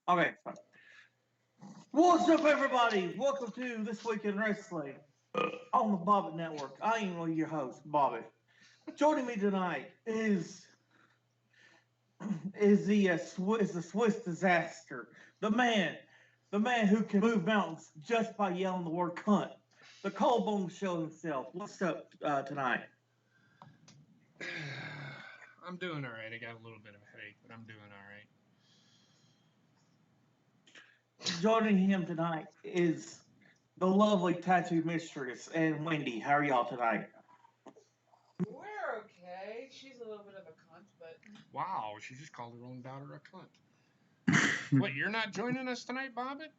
Okay, fine. What's up, everybody? Welcome to This Week in Wrestling on the Bobbit Network. I am your host, Bobbit. Joining me tonight is the Swiss disaster, the man who can move mountains just by yelling the word "cunt." The Cold Bone Show himself. What's up tonight? I'm doing all right. I got a little bit of a headache, but I'm doing all right. Joining him tonight is the lovely tattoo mistress and Wendy. How are y'all tonight? We're okay. She's a little bit of a cunt, but Wow, she just called her own daughter a cunt. What, you're not joining us tonight, Bobbit?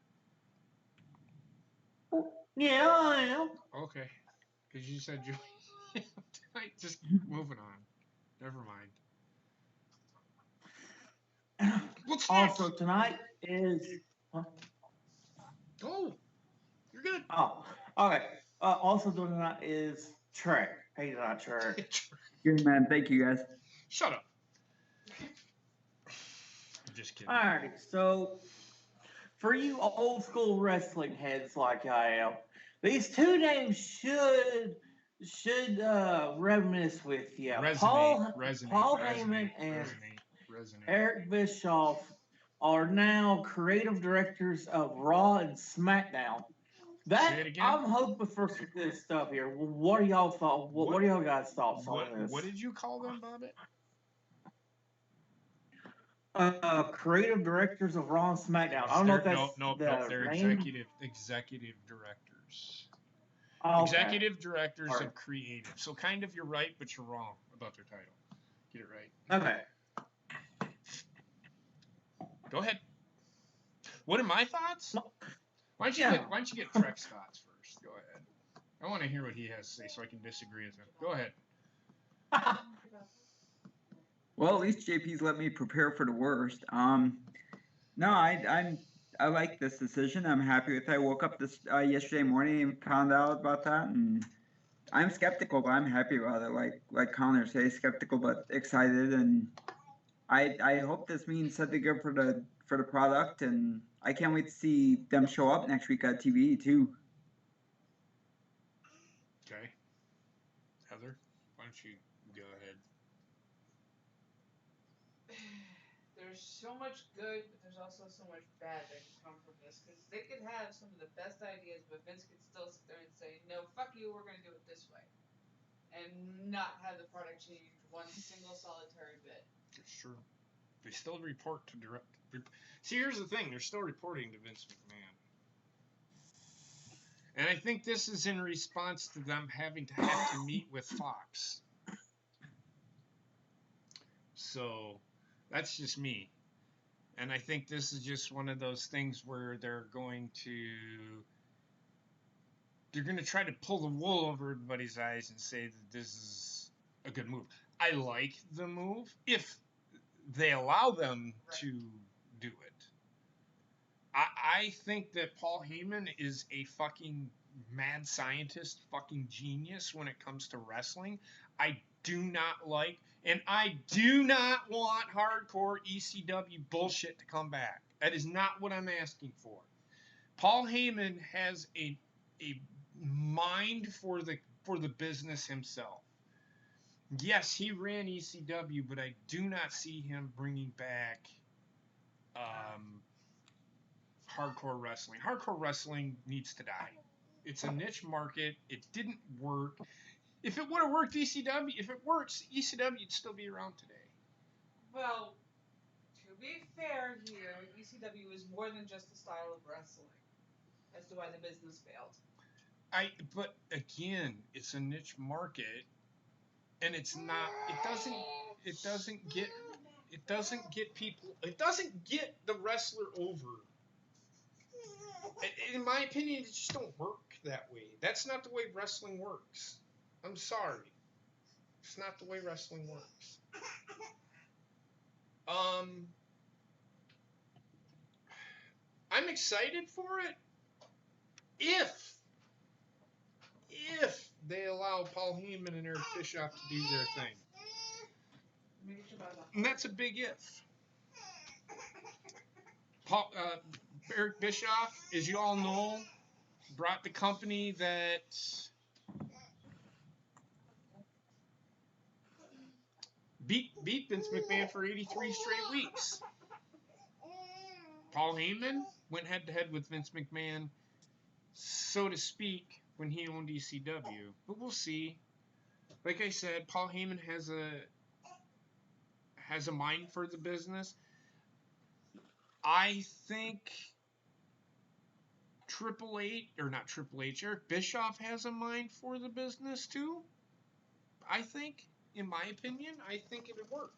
Yeah, I am. Okay, because you said you tonight. Just moving on. Never mind. What's Also next? tonight is Go. You're good. okay. Also doing tonight is Trek. Hey tonight, Trek. Good, man. Thank you, guys. Shut up. Just kidding. Alrighty, so for you old school wrestling heads like I am, these two names should reminisce with you. Paul Heyman and Resonate. Eric Bischoff are now creative directors of Raw and SmackDown. Say it again. I'm hoping for some good stuff here. What are y'all thought? What are y'all guys' thoughts on this? What did you call them, Bobbit? Creative directors of Raw and SmackDown. I don't know if that's no. They're name. executive directors. Oh, Executive directors of creative. So kind of you're right, but you're wrong about their title. Get it right. Okay. Go ahead. What are my thoughts? No. Why don't you get Trek's thoughts first? Go ahead. I want to hear what he has to say so I can disagree with him. Go ahead. Well, at least JP's let me prepare for the worst. No, I like this decision. I'm happy with it. I woke up this yesterday morning and found out about that, and I'm skeptical, but I'm happy about it. Like Connor says, skeptical but excited, and I hope this means something good for the product, and I can't wait to see them show up next week at TV too. Okay. Heather, why don't you go ahead? there's so much good, but there's also so much bad that can come from this. Because they could have some of the best ideas, but Vince could still sit there and say, "No, fuck you. We're going to do it this way," and not have the product change one single solitary bit. It's true. They still report to direct. See, here's the thing: they're still reporting to Vince McMahon, and I think this is in response to them having to meet with Fox. So that's just me, and I think this is just one of those things where they're going to try to pull the wool over everybody's eyes and say that this is a good move. I like the move if they allow them to do it. I think that Paul Heyman is a fucking mad scientist, fucking genius when it comes to wrestling. I do not like, and I do not want hardcore ECW bullshit to come back. That is not what I'm asking for. Paul Heyman has a mind for the business himself. Yes, he ran ECW, but I do not see him bringing back hardcore wrestling. Hardcore wrestling needs to die. It's a niche market. It didn't work. If it would have worked ECW, if it works, ECW would still be around today. Well, to be fair here, ECW is more than just a style of wrestling. As to why the business failed. But again, it's a niche market, and it's not. It doesn't get people. It doesn't get the wrestler over. In my opinion, it just don't work that way. That's not the way wrestling works. I'm sorry. It's not the way wrestling works. I'm excited for it if they allow Paul Heyman and Eric Bischoff to do their thing. And that's a big if. Eric Bischoff, as you all know, brought the company that beat Vince McMahon for 83 straight weeks. Paul Heyman went head-to-head with Vince McMahon, so to speak, when he owned ECW. But we'll see. Like I said, Paul Heyman has a mind for the business. I think Eric Bischoff has a mind for the business too. I think, in my opinion, I think it would work.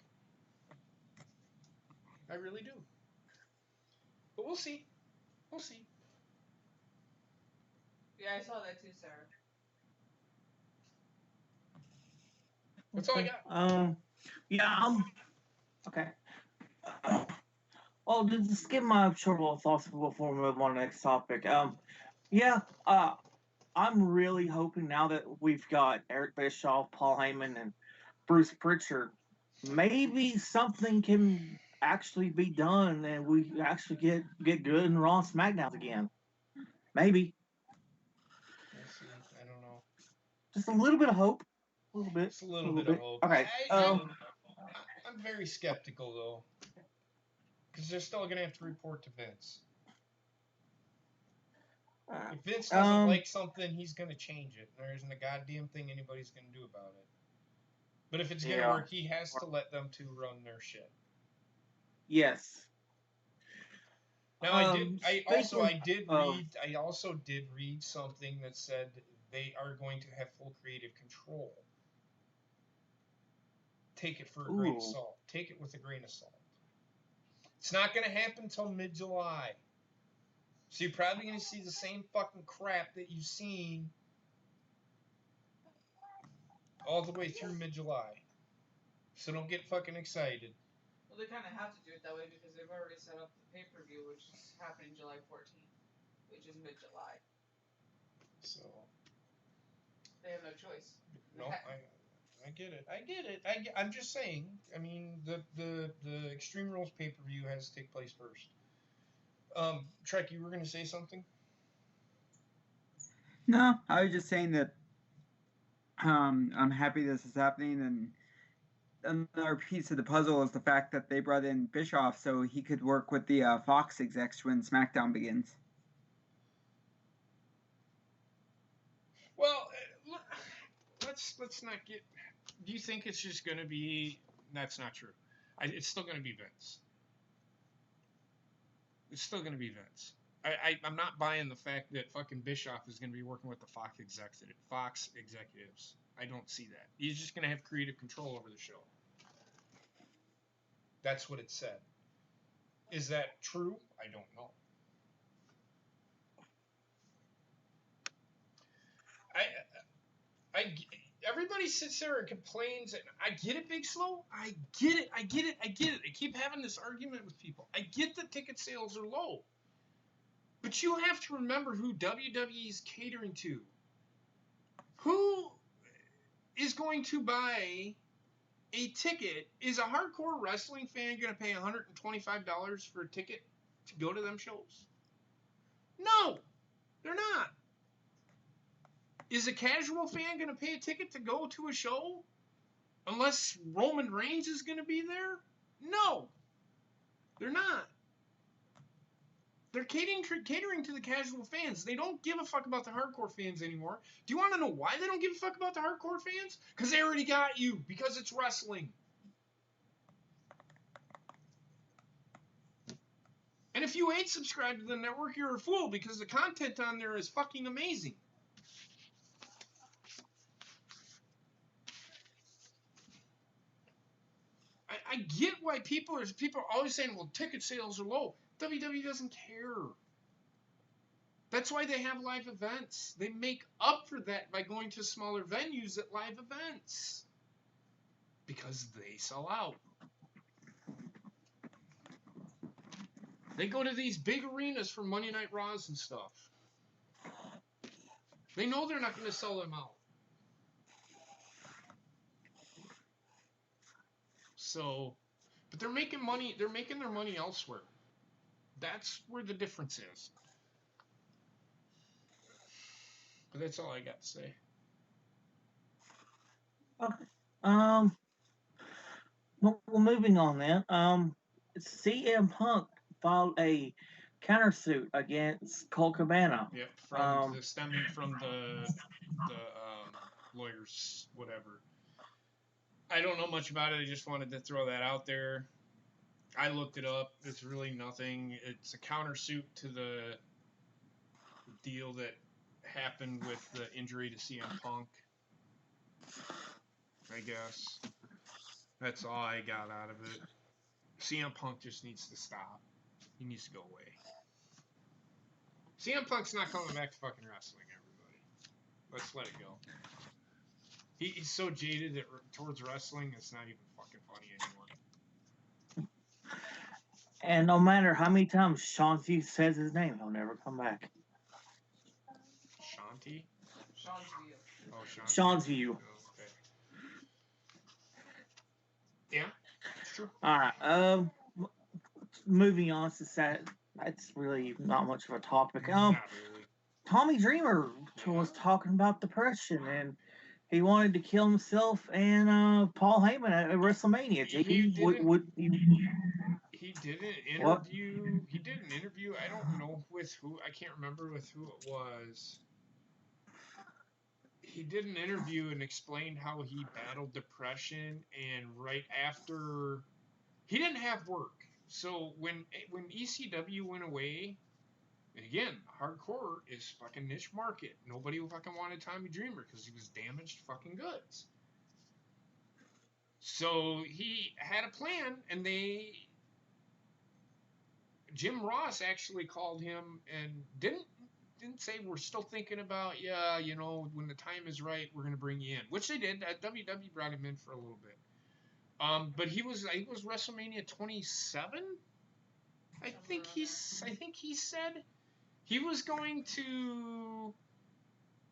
I really do. But we'll see. We'll see. Yeah, I saw that too, Sarah. That's all I got. Yeah, okay. Well, just give my short little thoughts before we move on to the next topic. I'm really hoping now that we've got Eric Bischoff, Paul Heyman, and Bruce Pritchard, maybe something can actually be done and we actually get good in Raw and SmackDowns again. Maybe. We'll see. I don't know. Just a little bit of hope. A little bit. Just a little bit of hope. Okay. I'm very skeptical, though. Because they're still going to have to report to Vince. If Vince doesn't like something, he's going to change it. There isn't a goddamn thing anybody's going to do about it. But if it's going to work, he has to let them two run their shit. Yes. Now I also did read something that said they are going to have full creative control. Take it for a grain of salt. Take it with a grain of salt. It's not going to happen until mid-July. So you're probably going to see the same fucking crap that you've seen all the way through mid-July. So don't get fucking excited. Well, they kind of have to do it that way because they've already set up the pay-per-view, which is happening July 14th, which is mid-July. So they have no choice. No, I get it. I'm just saying. I mean, the Extreme Rules pay-per-view has to take place first. Trek, you were going to say something? No, I was just saying that I'm happy this is happening, and another piece of the puzzle is the fact that they brought in Bischoff so he could work with the Fox execs when SmackDown begins. Well, let's not get. Do you think it's just going to be? That's not true. It's still going to be Vince. It's still going to be Vince. I'm not buying the fact that fucking Bischoff is going to be working with the Fox executives. I don't see that. He's just going to have creative control over the show. That's what it said. Is that true? I don't know. Everybody sits there and complains, and I get it, Big Slow. I get it. I keep having this argument with people. I get that ticket sales are low. But you have to remember who WWE is catering to. Who is going to buy a ticket? Is a hardcore wrestling fan going to pay $125 for a ticket to go to them shows? No, they're not. Is a casual fan going to pay a ticket to go to a show unless Roman Reigns is going to be there? No, they're not. They're catering to the casual fans. They don't give a fuck about the hardcore fans anymore. Do you want to know why they don't give a fuck about the hardcore fans? Because they already got you. Because it's wrestling. And if you ain't subscribed to the network, you're a fool because the content on there is fucking amazing. I get why people are always saying, well, ticket sales are low. WWE doesn't care. That's why they have live events. They make up for that by going to smaller venues at live events. Because they sell out. They go to these big arenas for Monday Night Raws and stuff. They know they're not going to sell them out. So, but they're making money. They're making their money elsewhere. That's where the difference is. But that's all I got to say. Okay. Well, moving on then. CM Punk filed a countersuit against Colt Cabana. Yep, stemming from the lawyers, whatever. I don't know much about it. I just wanted to throw that out there. I looked it up. It's really nothing. It's a countersuit to the deal that happened with the injury to CM Punk. I guess that's all I got out of it. CM Punk just needs to stop. He needs to go away. CM Punk's not coming back to fucking wrestling, everybody. Let's let it go. He's so jaded towards wrestling, it's not even fucking funny anymore. And no matter how many times Shanti says his name, he'll never come back. Shanti? Sean's View. Oh, Shanti. Sean's View. Oh, okay. Yeah, it's true. All right. Moving on to that. That's really not much of a topic. Not really. Tommy Dreamer was talking about depression and he wanted to kill himself and Paul Heyman at WrestleMania. He did an interview. What? He did an interview. I don't know with who. I can't remember with who it was. He did an interview and explained how he battled depression, and right after, he didn't have work. So when ECW went away, and again, hardcore is fucking niche market. Nobody fucking wanted Tommy Dreamer because he was damaged fucking goods. So he had a plan, and Jim Ross actually called him and didn't say we're still thinking about, when the time is right, we're gonna bring you in, which they did. WWE brought him in for a little bit. But he was WrestleMania 27. I think he said he was going to.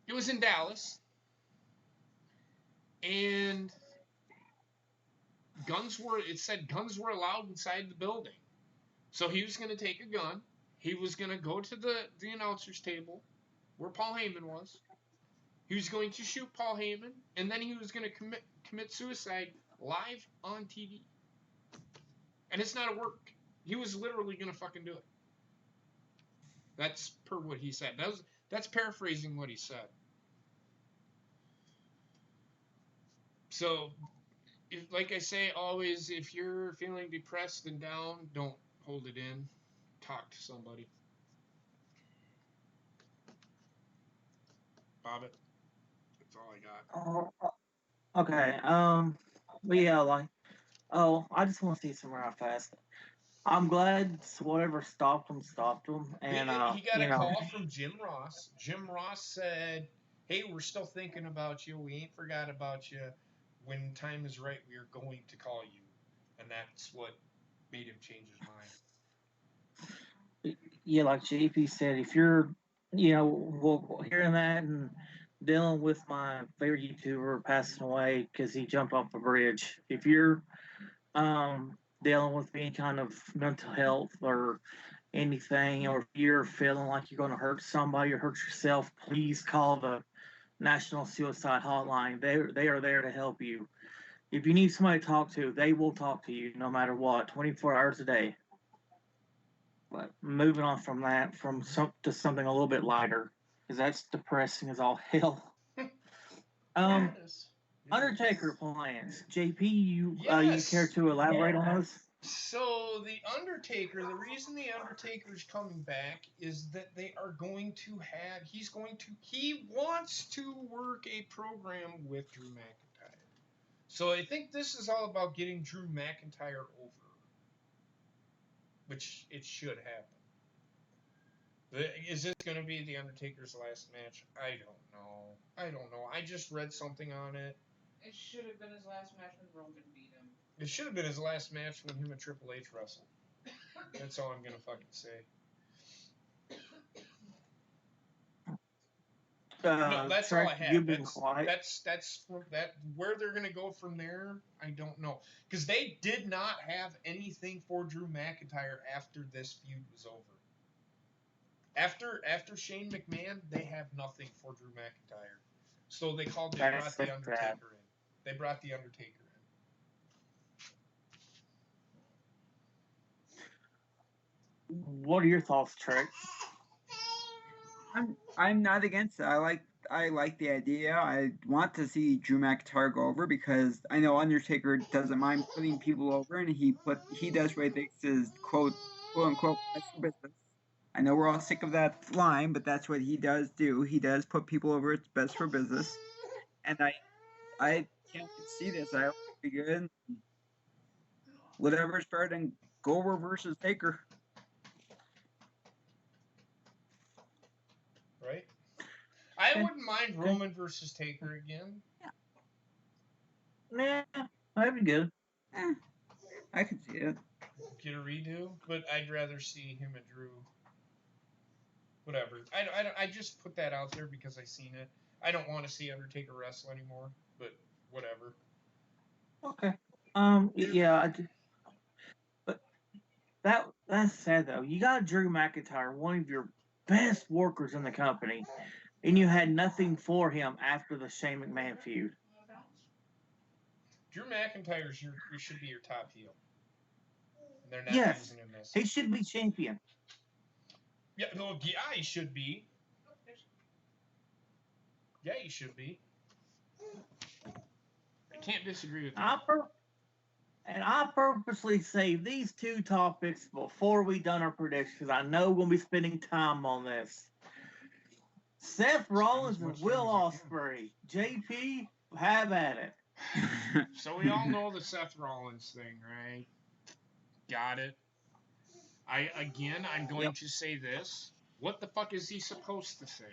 It was in Dallas, and it said guns were allowed inside the building. So he was going to take a gun. He was going to go to the announcer's table where Paul Heyman was. He was going to shoot Paul Heyman, and then he was going to commit suicide live on TV. And it's not a work. He was literally going to fucking do it. That's per what he said. That's paraphrasing what he said. So, like I say always, if you're feeling depressed and down, don't hold it in. Talk to somebody. Bobbit. That's all I got. Okay. But yeah, I just want to see some real fast. I'm glad whatever stopped him. And he got a call from Jim Ross. Jim Ross said, "Hey, we're still thinking about you. We ain't forgot about you. When time is right, we are going to call you." And that's what made him change his mind. Yeah, like JP said, if you're, hearing that and dealing with my favorite YouTuber passing away because he jumped off a bridge, if you're dealing with any kind of mental health or anything, or if you're feeling like you're going to hurt somebody or hurt yourself, please call the National Suicide Hotline. They are there to help you. If you need somebody to talk to, they will talk to you no matter what, 24 hours a day. But moving on from that, to something a little bit lighter, because that's depressing as all hell. Undertaker plans. JP, you care to elaborate on those? So the Undertaker, the reason the Undertaker's coming back is that they are going to have. He wants to work a program with Drew McIntyre. So I think this is all about getting Drew McIntyre over, which it should happen. Is this going to be the Undertaker's last match? I don't know. I just read something on it. It should have been his last match when Roman beat him. It should have been his last match when him and Triple H wrestled. That's all I'm going to fucking say. No, that's all I Trek, have. you've been quiet. That's where they're gonna go from there. I don't know, because they did not have anything for Drew McIntyre after this feud was over. After Shane McMahon, they have nothing for Drew McIntyre. So they brought the Undertaker in. They brought the Undertaker in. What are your thoughts, Trek? I'm not against it. I like the idea. I want to see Drew McIntyre go over because I know Undertaker doesn't mind putting people over, and he does what he thinks is quote unquote best for business. I know we're all sick of that line, but that's what he does do. He does put people over. It's best for business, and I can't see this. I hope it'll be good. Whatever's better than Goldberg versus Taker. right? I wouldn't mind Roman versus Taker again. Nah, that'd be good. I could see it. Get a redo, but I'd rather see him and Drew. Whatever. I just put that out there because I seen it. I don't want to see Undertaker wrestle anymore, but whatever. Okay. Yeah. But that's sad though. You got Drew McIntyre, one of your best workers in the company, and you had nothing for him after the Shane McMahon feud. Drew McIntyre should be your top heel. They're not using him this. He should be champion. Yeah, no, yeah, he should be. Yeah, he should be. I can't disagree with that. I purposely saved these two topics before we done our predictions because I know we're going to be spending time on this. Seth Rollins and Will Ospreay. JP, have at it. So we all know the Seth Rollins thing, right? Got it. I'm going to say this. What the fuck is he supposed to say?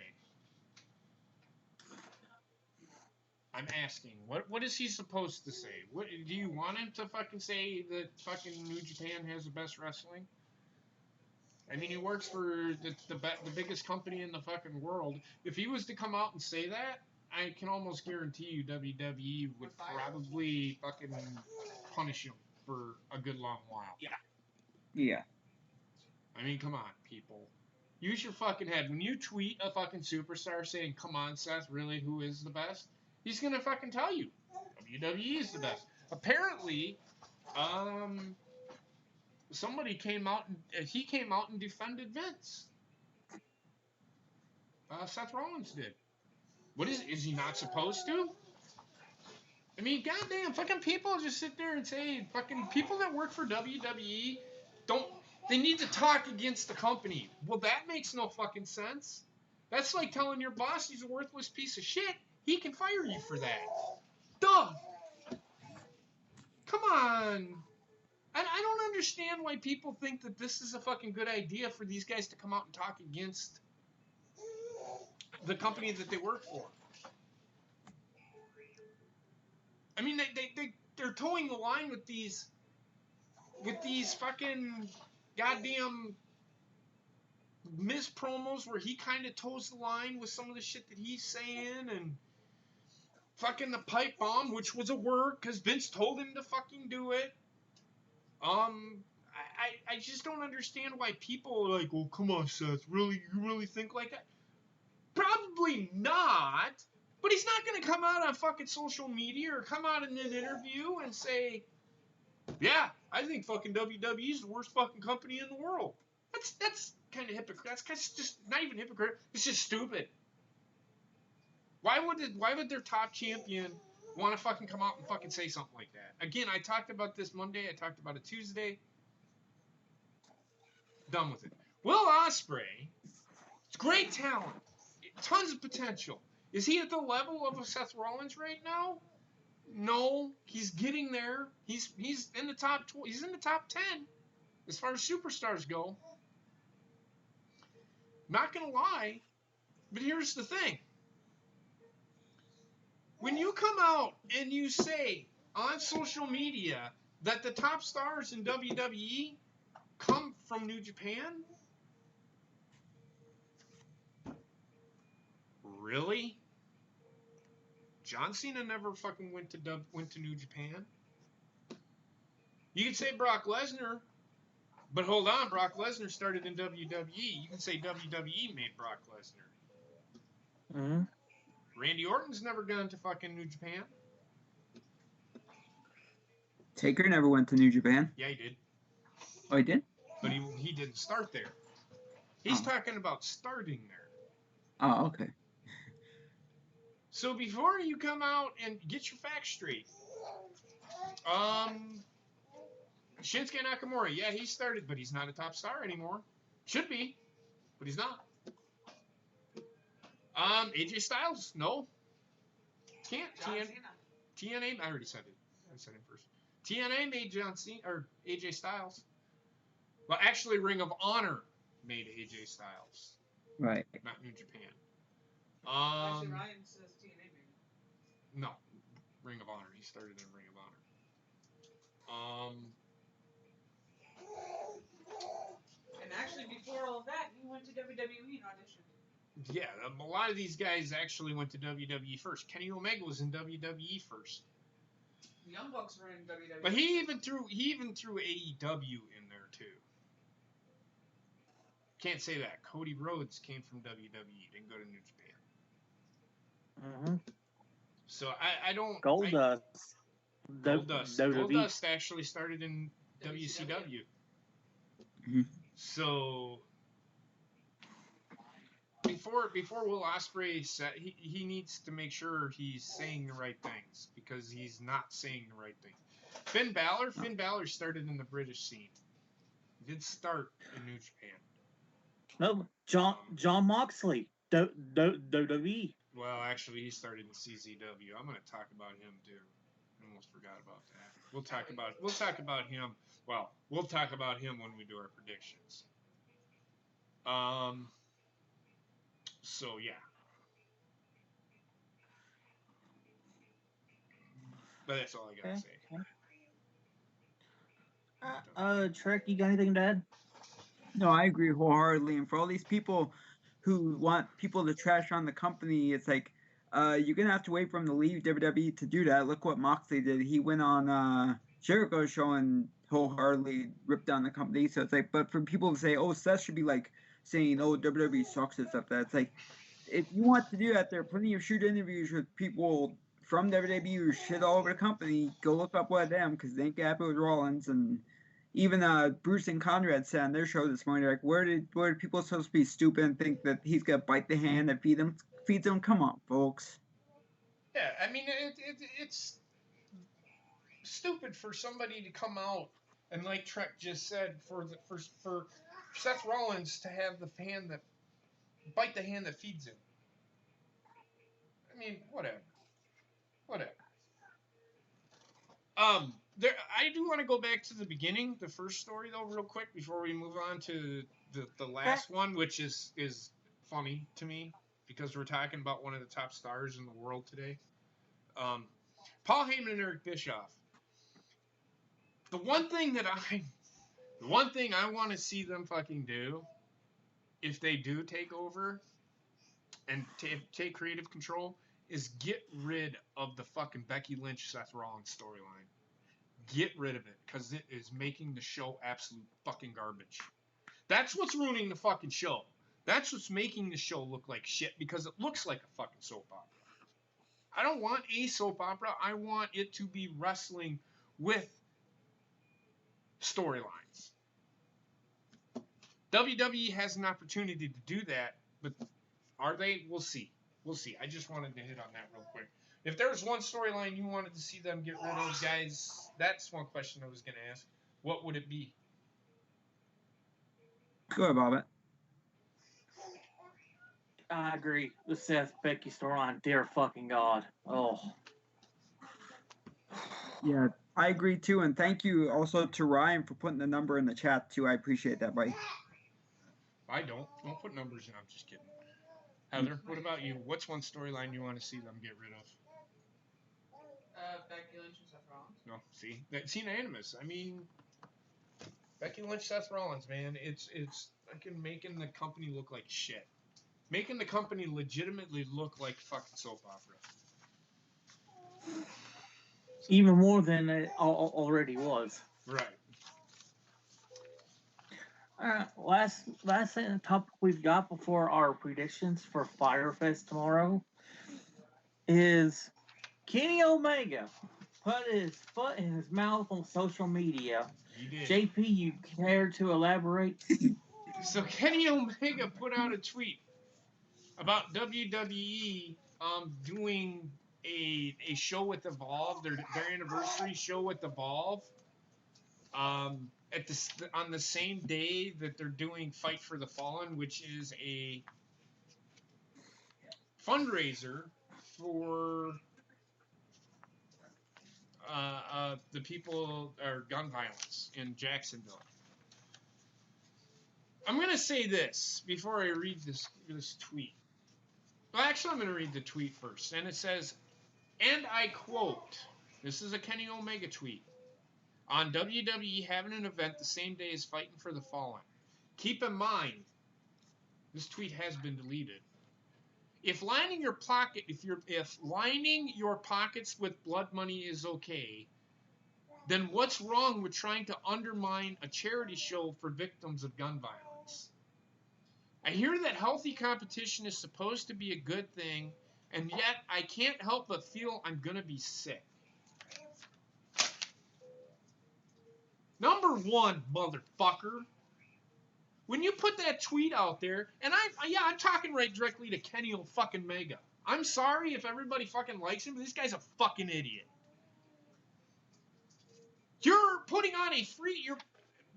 I'm asking. What is he supposed to say? What do you want him to fucking say that fucking New Japan has the best wrestling? I mean, he works for the biggest company in the fucking world. If he was to come out and say that, I can almost guarantee you WWE would probably fucking punish him for a good long while. Yeah. I mean, come on, people. Use your fucking head. When you tweet a fucking superstar saying, "Come on, Seth, really, who is the best?" He's gonna fucking tell you, WWE is the best. Apparently, somebody came out and he came out and defended Vince. Seth Rollins did. What is he not supposed to? I mean, goddamn, fucking people just sit there and say, fucking people that work for WWE they need to talk against the company. Well, that makes no fucking sense. That's like telling your boss he's a worthless piece of shit. He can fire you for that. Duh. Come on. And I don't understand why people think that this is a fucking good idea for these guys to come out and talk against the company that they work for. I mean, they're towing the line with these fucking goddamn Miz promos where he kind of toes the line with some of the shit that he's saying, and fucking the pipe bomb, which was a word because Vince told him to fucking do it. I just don't understand why people are like, "Oh, come on, Seth, really, you really think like that?" Probably not. But he's not going to come out on fucking social media or come out in an interview and say, "Yeah, I think fucking WWE is the worst fucking company in the world." That's kind of hypocrite. That's just not even hypocrite. It's just stupid. Why would their top champion want to fucking come out and fucking say something like that? Again, I talked about this Monday. I talked about it Tuesday. Done with it. Will Ospreay, it's great talent. Tons of potential. Is he at the level of a Seth Rollins right now? No, he's getting there. He's in the top 12. He's in the top 10 as far as superstars go. Not gonna lie, but here's the thing. When you come out and you say on social media that the top stars in WWE come from New Japan, Really? John Cena never fucking went to New Japan. You could say Brock Lesnar, but hold on, Brock Lesnar started in WWE. You can say WWE made Brock Lesnar. Mm-hmm. Randy Orton's never gone to fucking New Japan. Taker never went to New Japan. Yeah, he did. Oh, he did? But he didn't start there. He's talking about starting there. Oh, okay. So before you come out and get your facts straight, Shinsuke Nakamura, yeah, he started, but he's not a top star anymore. Should be, but he's not. AJ Styles, no. Can't. TNA, I already said it. I said it first. TNA made John Cena, or AJ Styles. Well, actually, Ring of Honor made AJ Styles. Right. Not New Japan. Actually, Ryan says TNA maybe. No. Ring of Honor. He started in Ring of Honor. And actually, before all of that, he went to WWE and auditioned. Yeah, a lot of these guys actually went to WWE first. Kenny Omega was in WWE first. The Young Bucks were in WWE. But he even threw AEW in there too. Can't say that. Cody Rhodes came from WWE, didn't go to New Japan. Mm-hmm. So I don't. Goldust. Goldust. WWE. Goldust actually started in WCW. Mm-hmm. So before Will Ospreay said he needs to make sure he's saying the right things, because he's not saying the right things. Finn Balor started in the British scene. He did start in New Japan. No, John Moxley, WWE. Well, actually, he started in CZW. I'm going to talk about him too. I almost forgot about that. We'll talk about him. Well, we'll talk about him when we do our predictions. So yeah. But that's all I gotta say. Trek, you got anything to add? No, I agree wholeheartedly. And for all these people who want people to trash on the company, it's like, you're going to have to wait for him to leave WWE to do that. Look what Moxley did. He went on Jericho's show and wholeheartedly ripped down the company. So it's like, but for people to say, oh, Seth should be like saying, oh, WWE sucks and stuff, that's like, if you want to do that, there are plenty of shoot interviews with people from WWE who shit all over the company. Go look up one of them, because they ain't happy with Rollins. And even Bruce and Conrad said on their show this morning, like, where did people supposed to be stupid and think that he's gonna bite the hand that feeds them? Come on, folks. Yeah, I mean, it's stupid for somebody to come out and, like Trek just said, for Seth Rollins to have the hand that bite the hand that feeds him. I mean, whatever. I do want to go back to the beginning, the first story though, real quick, before we move on to the last one, which is funny to me, because we're talking about one of the top stars in the world today. Paul Heyman and Eric Bischoff. The one thing I want to see them fucking do, if they do take over and take creative control, is get rid of the fucking Becky Lynch Seth Rollins storyline. Get rid of it, because it is making the show absolute fucking garbage. That's what's ruining the fucking show. That's what's making the show look like shit, because it looks like a fucking soap opera. I don't want a soap opera. I want it to be wrestling with storylines. WWE has an opportunity to do that, but are they? We'll see. I just wanted to hit on that real quick. If there's one storyline you wanted to see them get rid of, guys, that's one question I was going to ask. What would it be? Go, Bobbit. I agree. The Seth Becky storyline, dear fucking God. Oh. Yeah, I agree too, and thank you also to Ryan for putting the number in the chat too. I appreciate that, buddy. I don't put numbers in. I'm just kidding. Heather, what about you? What's one storyline you want to see them get rid of? Becky Lynch and Seth Rollins. No, see, unanimous. I mean, Becky Lynch, Seth Rollins, man, it's fucking making the company look like shit. Making the company legitimately look like a fucking soap opera. Even more than it already was. Right. Last topic we've got before our predictions for Firefest tomorrow is Kenny Omega put his foot in his mouth on social media. He did. JP, you care to elaborate? So Kenny Omega put out a tweet about WWE doing a show with Evolve, their anniversary show with Evolve, on the same day that they're doing Fight for the Fallen, which is a fundraiser for the people or gun violence in Jacksonville. I'm gonna say this before I read this tweet. Well, actually, I'm gonna read the tweet first, and it says, and I quote, this is a Kenny Omega tweet, on WWE having an event the same day as Fighting for the Fallen. Keep in mind, this tweet has been deleted. If lining your pockets with blood money is okay, then what's wrong with trying to undermine a charity show for victims of gun violence? I hear that healthy competition is supposed to be a good thing, and yet I can't help but feel I'm gonna be sick. Number one, motherfucker, when you put that tweet out there, and I'm talking right directly to Kenny fucking Omega. I'm sorry if everybody fucking likes him, but this guy's a fucking idiot. You're putting on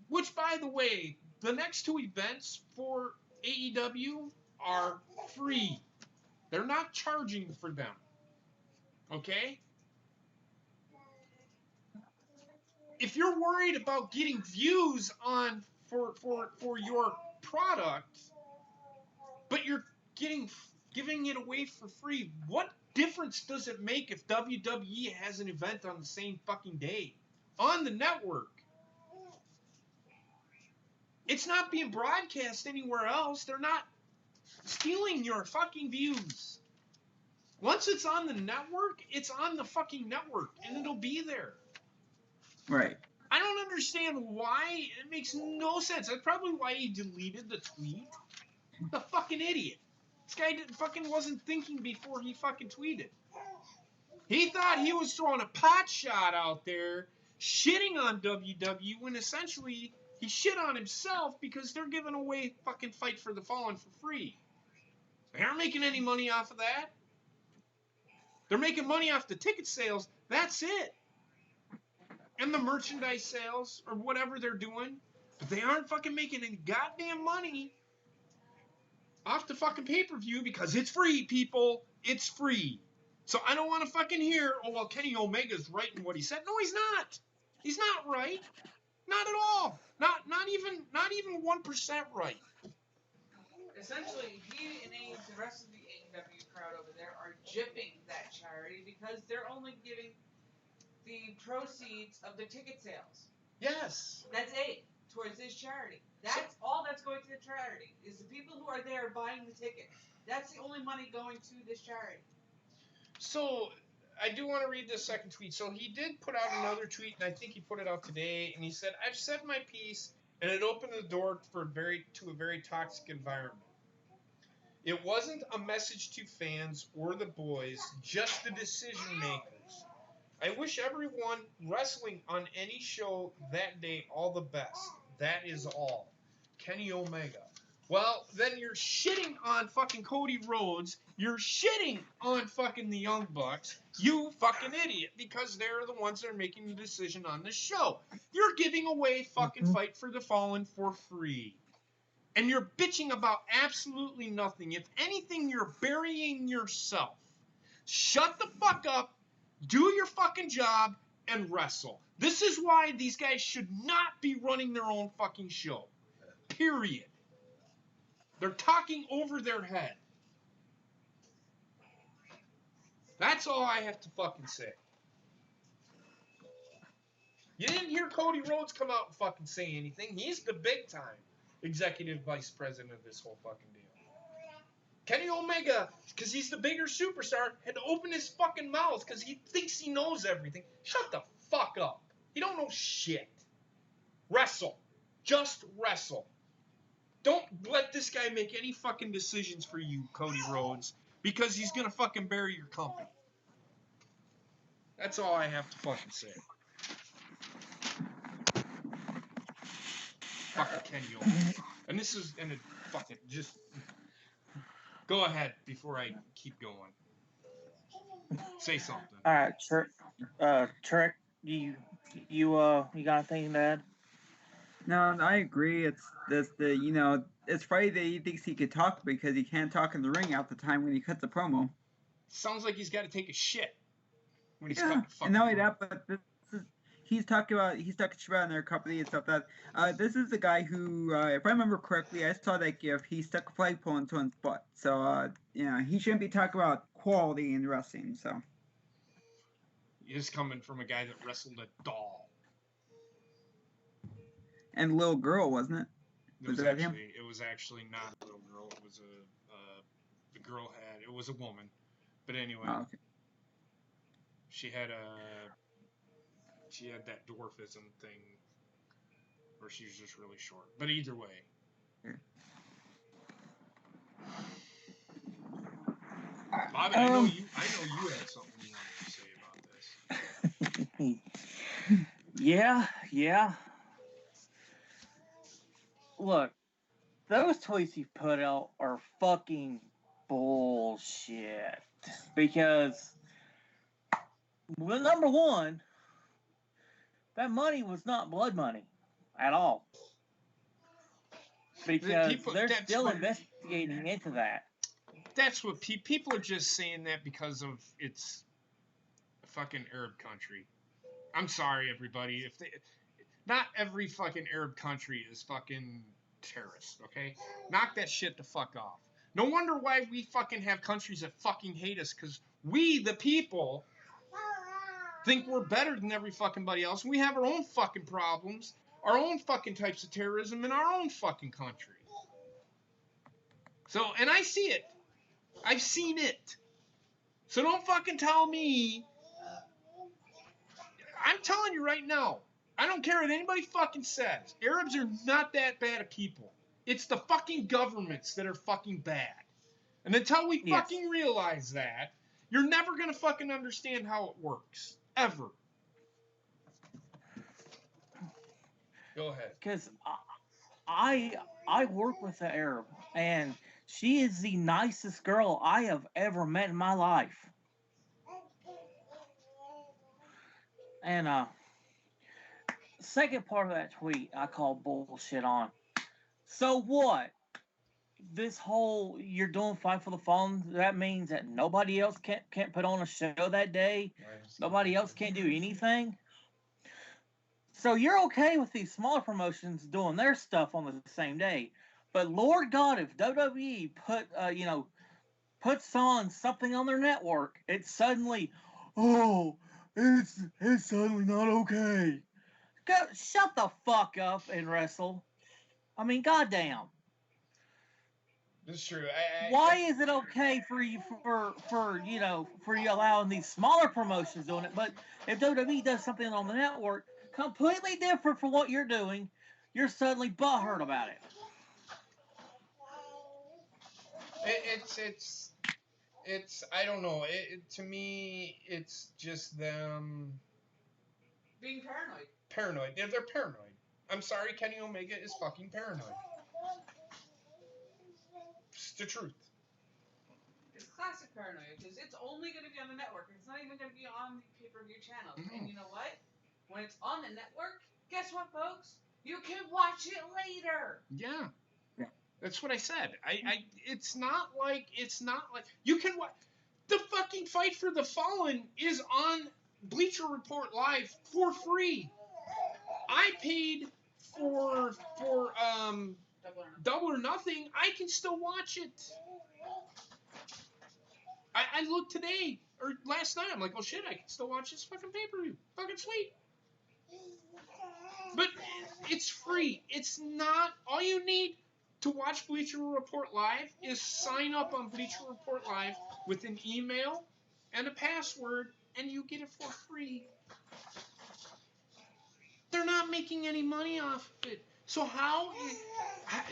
which, by the way, the next two events for AEW are free. They're not charging for them. Okay? If you're worried about getting views on for your product, but you're giving it away for free, what difference does it make if WWE has an event on the same fucking day on the network? It's not being broadcast anywhere else. They're not stealing your fucking views. Once it's on the network, it's on the fucking network, and it'll be there. Right. I don't understand why. It makes no sense. That's probably why he deleted the tweet. The fucking idiot. This guy wasn't thinking before he fucking tweeted. He thought he was throwing a pot shot out there, shitting on WWE, when essentially he shit on himself because they're giving away fucking Fight for the Fallen for free. They aren't making any money off of that. They're making money off the ticket sales. That's it. And the merchandise sales or whatever they're doing. But they aren't fucking making any goddamn money off the fucking pay-per-view because it's free, people. It's free. So I don't want to fucking hear, oh, well, Kenny Omega's right in what he said. No, he's not. He's not right. Not at all. Not even 1% right. Essentially, he and the rest of the AEW crowd over there are gypping that charity because they're only giving the proceeds of the ticket sales. Yes. That's it. Towards this charity. That's all that's going to the charity. Is the people who are there buying the tickets. That's the only money going to this charity. So, I do want to read this second tweet. So, he did put out another tweet, and I think he put it out today, and he said, I've said my piece, and it opened the door to a very toxic environment. It wasn't a message to fans or the boys, just the decision makers. I wish everyone wrestling on any show that day all the best. That is all. Kenny Omega. Well, then you're shitting on fucking Cody Rhodes. You're shitting on fucking the Young Bucks. You fucking idiot. Because they're the ones that are making the decision on the show. You're giving away fucking Fight for the Fallen for free. And you're bitching about absolutely nothing. If anything, you're burying yourself. Shut the fuck up. Do your fucking job and wrestle. This is why these guys should not be running their own fucking show. Period. They're talking over their head. That's all I have to fucking say. You didn't hear Cody Rhodes come out and fucking say anything. He's the big time executive vice president of this whole fucking deal. Kenny Omega, because he's the bigger superstar, had to open his fucking mouth because he thinks he knows everything. Shut the fuck up. You don't know shit. Wrestle. Just wrestle. Don't let this guy make any fucking decisions for you, Cody Rhodes, because he's gonna fucking bury your company. That's all I have to fucking say. Fucking Kenny Omega. And this is, fuck it, just go ahead before I keep going. Say something. All right, Trek, you got anything to add? No, I agree. It's Friday that he thinks he could talk because he can't talk in the ring at the time when he cuts a promo. Sounds like he's got to take a shit when he's Yeah, cutting fucking and not only promo. that, but he's talking shit about their company and stuff. That this is the guy who, if I remember correctly, I saw that gift. He stuck a flagpole in someone's butt. So he shouldn't be talking about quality in wrestling. So He's coming from a guy that wrestled a doll. and a little girl, wasn't it? It was actually not a little girl. It was the girl it was a woman. But anyway, Oh, okay. she had that dwarfism thing where she was just really short. But either way. Yeah. Bobby, I know you had something you wanted to say about this. Yeah. Look, those tweets he put out are fucking bullshit. Because, well, number one, that money was not blood money at all. Because they're still investigating into that. That's what people are just saying that because of it's a fucking Arab country. I'm sorry, everybody. Not every fucking Arab country is fucking terrorist, okay? Knock that shit the fuck off. No wonder why we fucking have countries that fucking hate us, because we, the people, think we're better than every fucking body else. We have our own fucking problems, our own fucking types of terrorism in our own fucking country. So, and I see it. I've seen it. So don't fucking tell me. I'm telling you right now. I don't care what anybody fucking says. Arabs are not that bad of people. It's the fucking governments that are fucking bad. And until we fucking realize that, you're never going to fucking understand how it works. Ever. Go ahead. Because I work with an Arab, and she is the nicest girl I have ever met in my life. And second part of that tweet I call bullshit on. So what? This whole you're doing Fight for the Fallen, that means that nobody else can't put on a show that day. Nobody else can't do anything. So you're okay with these smaller promotions doing their stuff on the same day. But Lord God, if WWE puts on something on their network, it's suddenly, it's suddenly not okay. Shut the fuck up and wrestle. I mean, goddamn. This is true. Why is it okay for you for you allowing these smaller promotions doing it, but if WWE does something on the network completely different from what you're doing, you're suddenly butthurt about it? It's I don't know. To me, it's just them being paranoid. Paranoid. They're paranoid. I'm sorry, Kenny Omega is fucking paranoid. It's the truth. It's classic paranoia, because it's only going to be on the network. It's not even going to be on the pay-per-view channels. Mm-hmm. And you know what? When it's on the network, guess what, folks? You can watch it later. Yeah. That's what I said. It's not like you can watch the fucking Fight for the Fallen is on Bleacher Report Live for free. I paid for Double or Nothing. I can still watch it. I looked today or last night. I'm like, oh shit, I can still watch this fucking pay-per-view. Fucking sweet. But it's free. It's not all you need to watch Bleacher Report Live is sign up on Bleacher Report Live with an email and a password, and you get it for free. They're not making any money off of it. So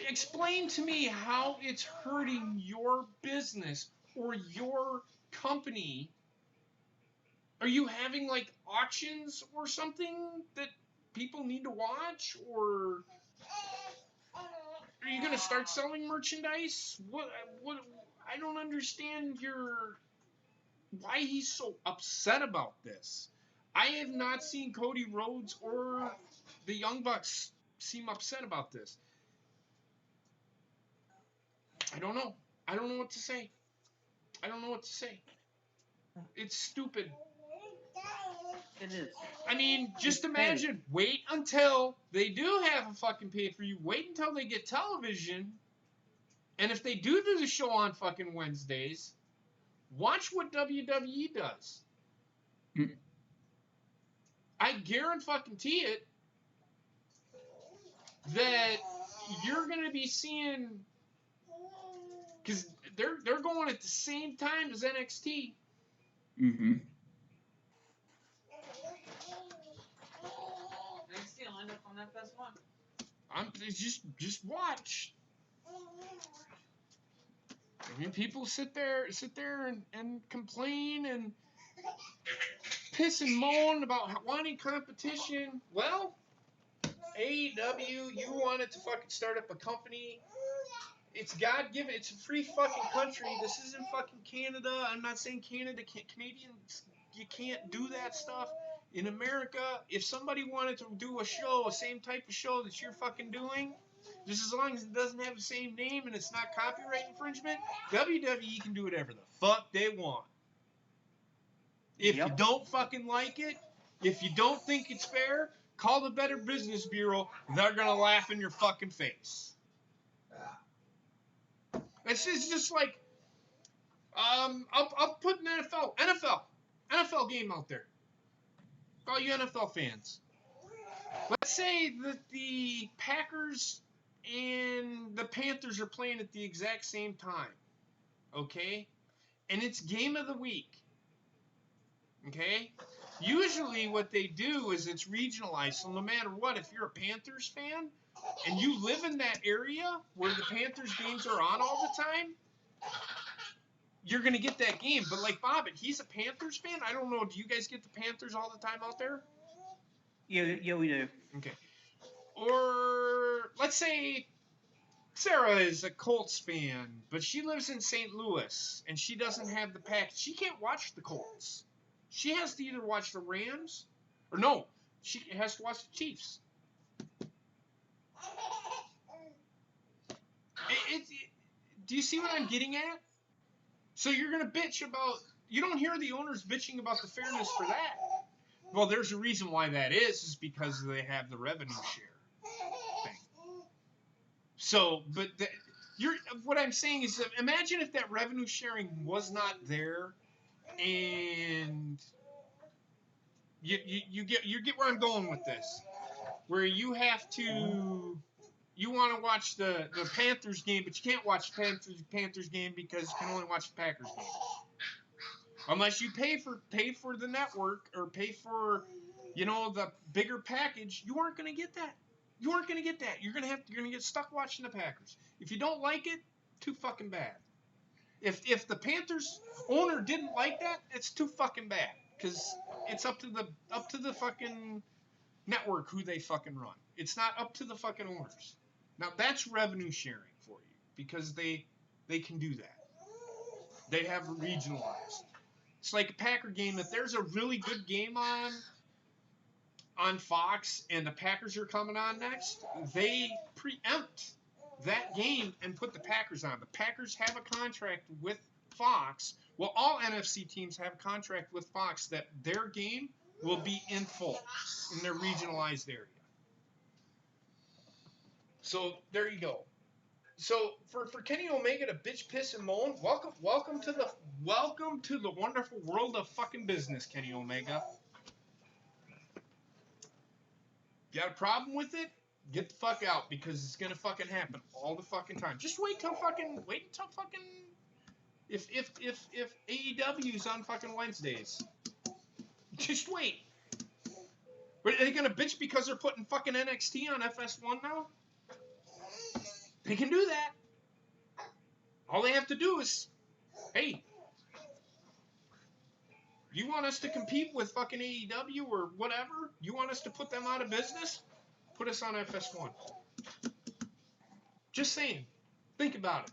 explain to me how it's hurting your business or your company. Are you having like auctions or something that people need to watch, or are you gonna start selling merchandise? What I don't understand why he's so upset about this. I have not seen Cody Rhodes or the Young Bucks seem upset about this. I don't know. I don't know what to say. I don't know what to say. It's stupid. It is. I mean, just imagine. Wait until they do have a fucking pay-per-view. Wait until they get television. And if they do the show on fucking Wednesdays, watch what WWE does. I guarantee it that you're going to be seeing, because they're going at the same time as NXT. Mm-hmm. NXT will end up on FS1. Just watch. I mean, people sit there and complain and piss and moan about wanting competition. Well, AEW, you wanted to fucking start up a company. It's God-given. It's a free fucking country. This isn't fucking Canada. I'm not saying Canadians, you can't do that stuff. In America, if somebody wanted to do a show, a same type of show that you're fucking doing, just as long as it doesn't have the same name and it's not copyright infringement, WWE can do whatever the fuck they want. If you don't fucking like it, if you don't think it's fair, call the Better Business Bureau. They're gonna laugh in your fucking face. It's just like, I'll put an NFL game out there. All you NFL fans. Let's say that the Packers and the Panthers are playing at the exact same time. Okay? And it's game of the week. Okay? Usually what they do is it's regionalized. So no matter what, if you're a Panthers fan and you live in that area where the Panthers games are on all the time, you're going to get that game. But like Bobbin, he's a Panthers fan. I don't know. Do you guys get the Panthers all the time out there? Yeah, we do. Okay. Or let's say Sarah is a Colts fan, but she lives in St. Louis and she doesn't have the package. She can't watch the Colts. She has to either watch the Rams or no, she has to watch the Chiefs. Do you see what I'm getting at? So you're going to bitch about, you don't hear the owners bitching about the fairness for that. Well, there's a reason why that is because they have the revenue share thing. So, but what I'm saying is, that imagine if that revenue sharing was not there, and you get where I'm going with this, where you have to. You want to watch the Panthers game, but you can't watch the Panthers game because you can only watch the Packers game. Unless you pay for the network or pay for, the bigger package, you aren't going to get that. You aren't going to get that. You're going to get stuck watching the Packers. If you don't like it, too fucking bad. If the Panthers owner didn't like that, it's too fucking bad because it's up to the fucking network who they fucking run. It's not up to the fucking owners. Now that's revenue sharing for you because they can do that. They have regionalized. It's like a Packer game. If there's a really good game on Fox and the Packers are coming on next, they preempt that game and put the Packers on. The Packers have a contract with Fox. Well, all NFC teams have a contract with Fox that their game will be in full in their regionalized area. So there you go. So for Kenny Omega to bitch, piss, and moan, welcome to the wonderful world of fucking business, Kenny Omega. You got a problem with it? Get the fuck out, because it's gonna fucking happen all the fucking time. Just wait until fucking if AEW's on fucking Wednesdays. Just wait. But are they gonna bitch because they're putting fucking NXT on FS1 now? They can do that. All they have to do is, hey, you want us to compete with fucking AEW or whatever? You want us to put them out of business? Put us on FS1. Just saying. Think about it.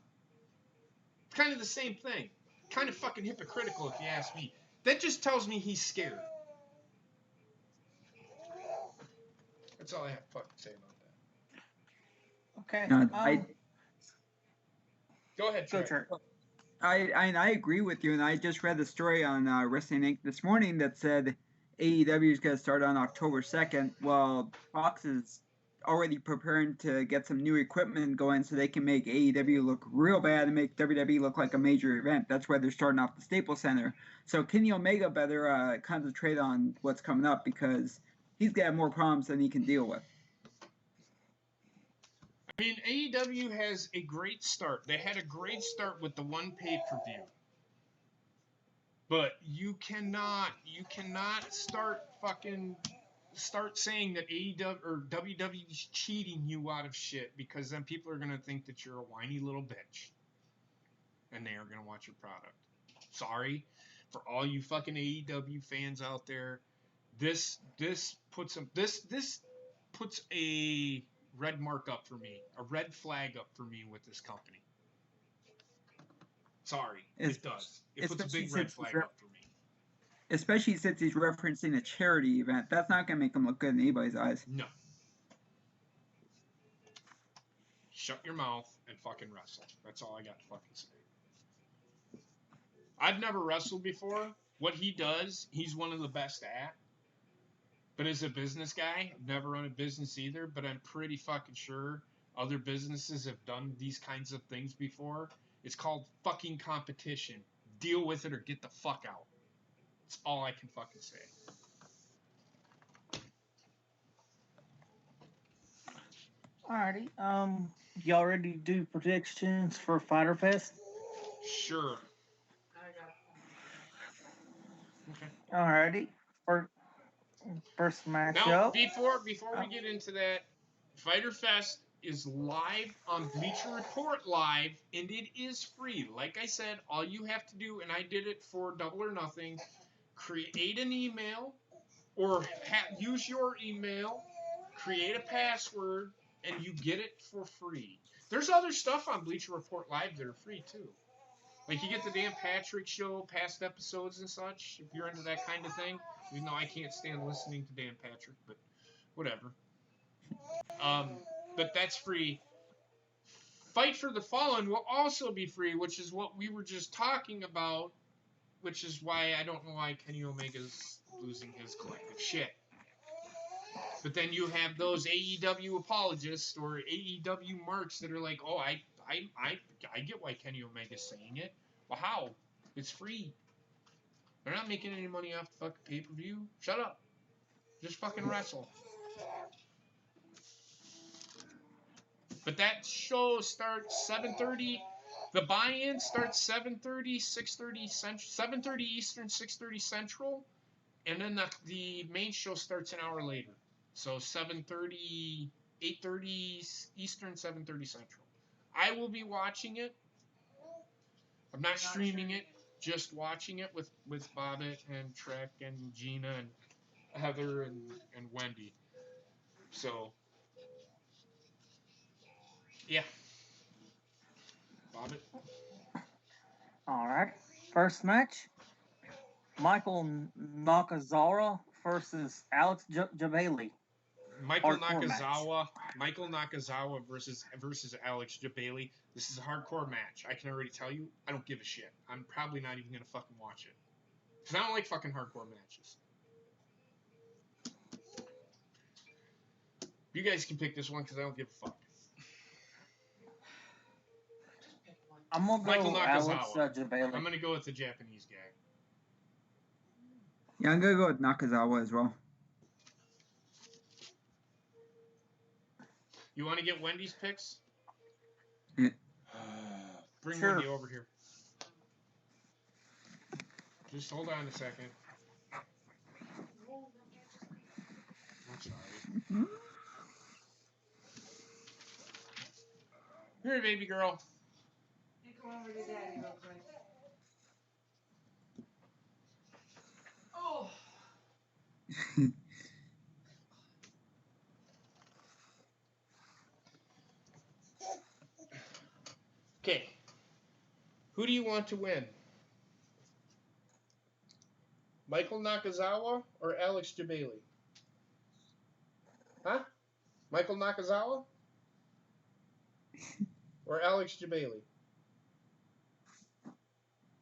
It's kind of the same thing. Kind of fucking hypocritical if you ask me. That just tells me he's scared. That's all I have to fucking say about that. Okay. Go ahead, Trey. I agree with you, and I just read the story on Wrestling Inc. this morning that said AEW is going to start on October 2nd. Well, Fox is already preparing to get some new equipment going so they can make AEW look real bad and make WWE look like a major event. That's why they're starting off the Staples Center. So Kenny Omega better concentrate on what's coming up, because he's got more problems than he can deal with. I mean, AEW has a great start. They had a great start with the one pay-per-view. But you cannot start saying that AEW or WWE is cheating you out of shit, because then people are going to think that you're a whiny little bitch. And they are going to watch your product. Sorry for all you fucking AEW fans out there. This puts a red mark up for me, a red flag up for me with this company. Sorry, it does. It puts a big red flag up for me. Especially since he's referencing a charity event. That's not going to make him look good in anybody's eyes. No. Shut your mouth and fucking wrestle. That's all I got to fucking say. I've never wrestled before. What he does, he's one of the best at. But as a business guy, I've never run a business either, but I'm pretty fucking sure other businesses have done these kinds of things before. It's called fucking competition. Deal with it or get the fuck out. That's all I can fucking say. Alrighty. Y'all ready to do predictions for Fyter Fest? Sure. Okay. Alrighty. First match Now, up. before we get into that, Fyter Fest is live on Bleacher Report Live, and it is free. Like I said, all you have to do, and I did it for Double or Nothing, create an email, or use your email, create a password, and you get it for free. There's other stuff on Bleacher Report Live that are free, too. Like, you get the Dan Patrick Show, past episodes and such, if you're into that kind of thing. Even though I can't stand listening to Dan Patrick, but whatever. But that's free. Fight for the Fallen will also be free, which is what we were just talking about, which is why I don't know why Kenny Omega's losing his collective shit. But then you have those AEW apologists or AEW marks that are like, oh, I get why Kenny Omega's saying it. Well, how? It's free. They're not making any money off the fucking pay-per-view. Shut up. Just fucking wrestle. But that show starts 7:30. The buy-in starts 7:30, 6:30 Central, 7:30 Eastern, 6:30 Central, and then the main show starts an hour later. So 7:30, 8:30 Eastern, 7:30 Central. I will be watching it. I'm not streaming it. Just watching it with Bobbitt and Trek and Gina and Heather and Wendy. So, yeah. Bobbitt. Alright. First match. Michael Nakazawa versus Alex Jabali. Michael Nakazawa versus Alex Jabali. This is a hardcore match. I can already tell you, I don't give a shit. I'm probably not even going to fucking watch it. Because I don't like fucking hardcore matches. You guys can pick this one because I don't give a fuck. I'm going to go Alex Jabali. I'm going to go with the Japanese guy. Yeah, I'm going to go with Nakazawa as well. You want to get Wendy's picks? Yeah. Bring Sure. Wendy over here. Just hold on a second. I'm sorry. Here, baby girl. You come over to Daddy real quick. Oh. Okay. Who do you want to win? Michael Nakazawa or Alex Jabali? Huh? Michael Nakazawa? Or Alex Jabali?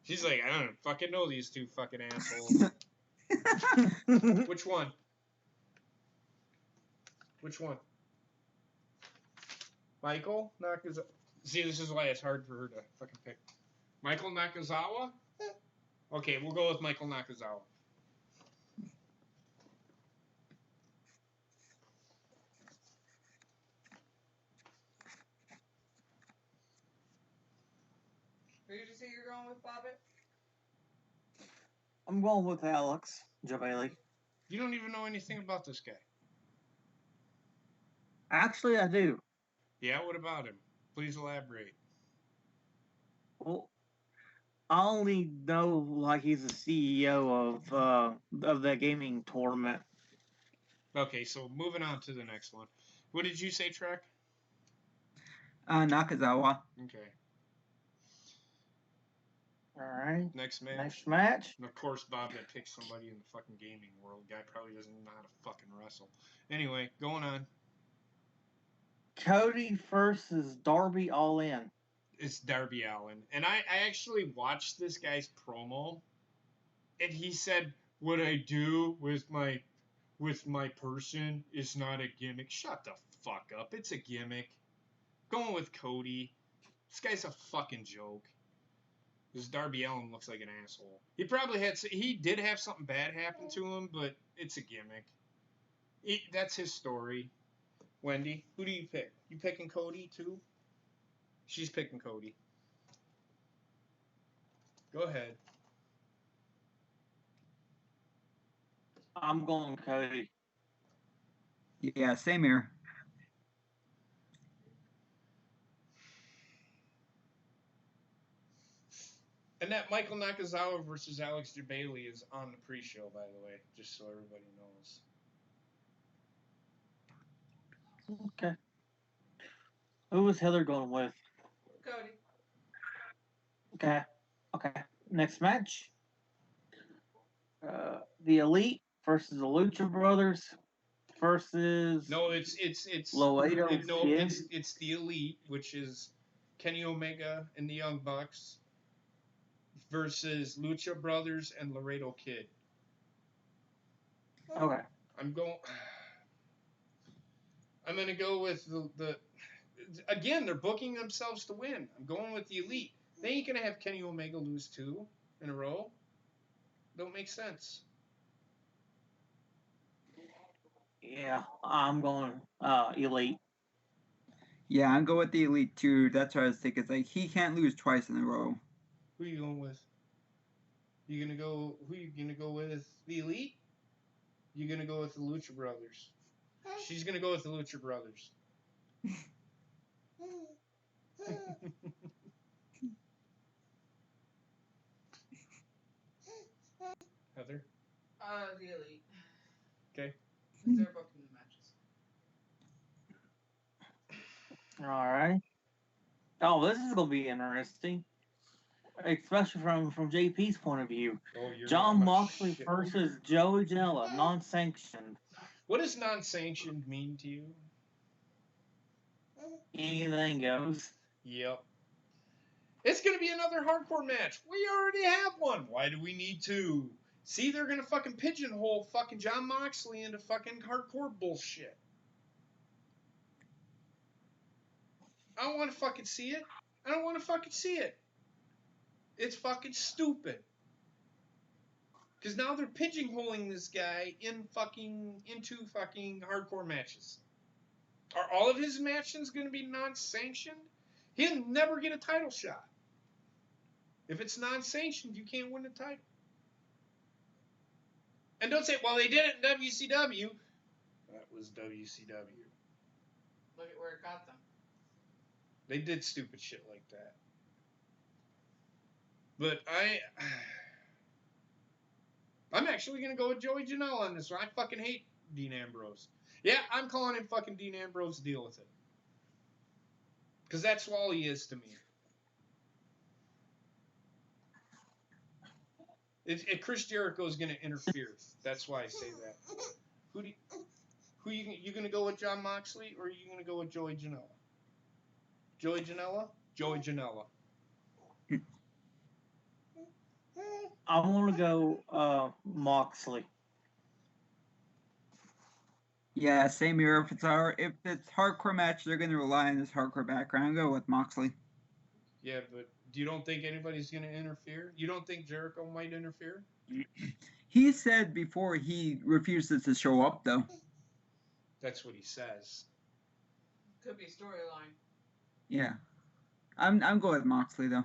She's like, I don't fucking know these two fucking assholes. Which one? Which one? Michael Nakazawa? See, this is why it's hard for her to fucking pick. Michael Nakazawa? Okay, we'll go with Michael Nakazawa. Who did you say you're going with, Bobbit? I'm going with Alex Jabali. You don't even know anything about this guy. Actually, I do. Yeah, what about him? Please elaborate. Well, I only know like he's the CEO of that gaming tournament. Okay, so moving on to the next one. What did you say, Trek? Nakazawa. Okay. All right. Next match. Next match. And of course, Bob that picks somebody in the fucking gaming world. Guy probably doesn't know how to fucking wrestle. Anyway, going on. Cody versus Darby Allin. It's Darby Allin. And I actually watched this guy's promo, and he said, what I do with my person is not a gimmick. Shut the fuck up. It's a gimmick. Going with Cody. This guy's a fucking joke. This Darby Allin looks like an asshole. He did have something bad happen to him, but it's a gimmick. That's his story. Wendy, who do you pick? You picking Cody too? She's picking Cody. Go ahead. I'm going Cody. Yeah, same here. And that Michael Nakazawa versus Alex Jabali is on the pre-show, by the way, just so everybody knows. Okay. Who was Heather going with? Cody. Okay. Okay. Next match. The Elite versus the Lucha Brothers versus No, it's Laredo Kid. it's the Elite, which is Kenny Omega and the Young Bucks versus Lucha Brothers and Laredo Kid. Okay. I'm gonna go with the again, they're booking themselves to win. I'm going with the Elite. They ain't gonna have Kenny Omega lose 2 in a row. Don't make sense. Yeah, I'm going Elite. Yeah, I'm going with the Elite too. That's what I was thinking. It's like he can't lose twice in a row. Who are you going with? Who you gonna go with? The Elite? You gonna go with the Lucha Brothers? She's gonna go with the Lucha Brothers. Heather? The Elite. Okay. They're booking the matches. All right. Oh, this is gonna be interesting, especially from JP's point of view. Oh, John Moxley versus Joey Janela, non-sanctioned. What does non-sanctioned mean to you? Anything goes. Yep. It's gonna be another hardcore match. We already have one. Why do we need 2? See, they're gonna fucking pigeonhole fucking John Moxley into fucking hardcore bullshit. I don't want to fucking see it. I don't want to fucking see it. It's fucking stupid. Because now they're pigeonholing this guy into fucking hardcore matches. Are all of his matches going to be non-sanctioned? He'll never get a title shot. If it's non-sanctioned, you can't win the title. And don't say, well, they did it in WCW. That was WCW. Look at where it got them. They did stupid shit like that. But I'm actually going to go with Joey Janela on this one. I fucking hate Dean Ambrose. Yeah, I'm calling him fucking Dean Ambrose. Deal with it. Because that's all he is to me. Chris Jericho is going to interfere. That's why I say that. Who you going to go with, John Moxley, or are you going to go with Joey Janela? Joey Janela? Joey Janela. I want to go Moxley. Yeah, same here. If it's hardcore match, they're going to rely on this hardcore background. I'll go with Moxley. Yeah, but you don't think anybody's going to interfere? You don't think Jericho might interfere? He said before he refuses to show up, though. That's what he says. Could be a storyline. Yeah. I'm going with Moxley, though.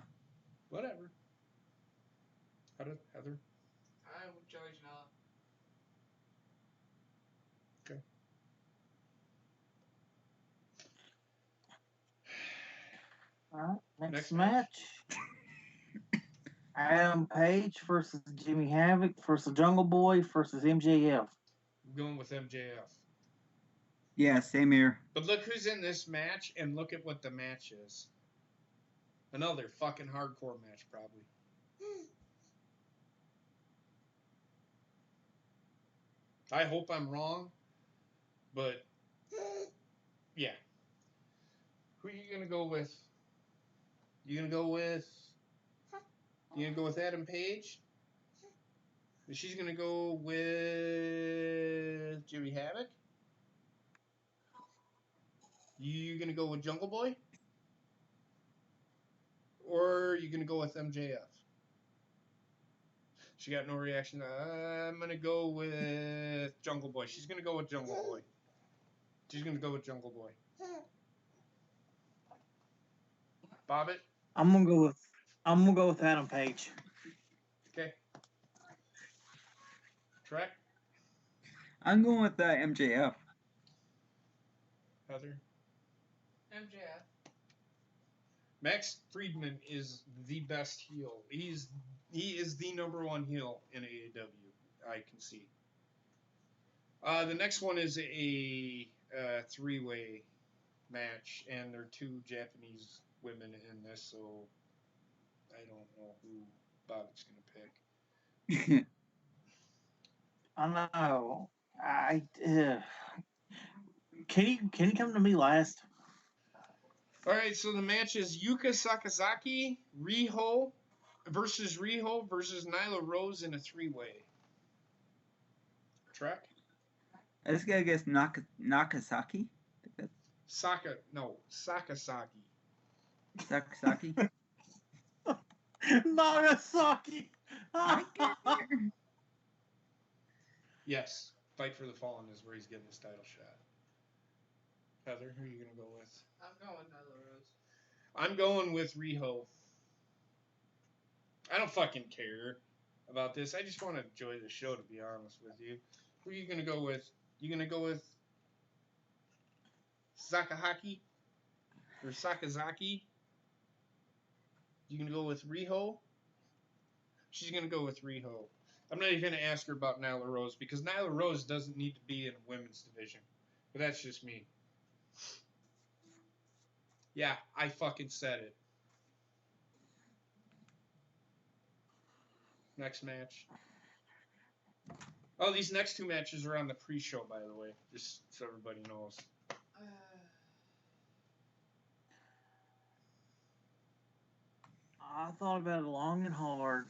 Whatever. Heather? I would Joey Janela. Okay. All right, next match. Adam Page versus Jimmy Havoc versus Jungle Boy versus MJF. I'm going with MJF. Yeah, same here. But look who's in this match, and look at what the match is. Another fucking hardcore match, probably. I hope I'm wrong, but yeah. Who are you gonna go with? You gonna go with Adam Page? She's gonna go with Jimmy Havoc? You gonna go with Jungle Boy? Or are you gonna go with MJF? She got no reaction. I'm gonna go with Jungle Boy. She's gonna go with Jungle Boy. Bobbit? I'm gonna go with Adam Page. Okay. Trek? I'm going with MJF. Heather? MJF. Max Friedman is the best heel. He is the number one heel in AEW. I can see. The next one is a three-way match, and there are two Japanese women in this, so I don't know who Bob's gonna pick. I know. Can you come to me last? All right, so the match is Yuka Sakazaki, Riho versus Nyla Rose in a three-way. Trek? I just gotta guess Nakasaki. Sakazaki. Sakasaki. Nagasaki. Yes, Fight for the Fallen is where he's getting his title shot. Heather, who are you gonna go with? I'm going with Nyla Rose. I'm going with Riho. I don't fucking care about this. I just want to enjoy the show, to be honest with you. Who are you gonna go with? You gonna go with Sakahaki or Sakazaki? You gonna go with Riho? She's gonna go with Riho. I'm not even gonna ask her about Nyla Rose because Nyla Rose doesn't need to be in a women's division. But that's just me. Yeah, I fucking said it. Next match. Oh, these next two matches are on the pre-show, by the way, just so everybody knows. I thought about it long and hard.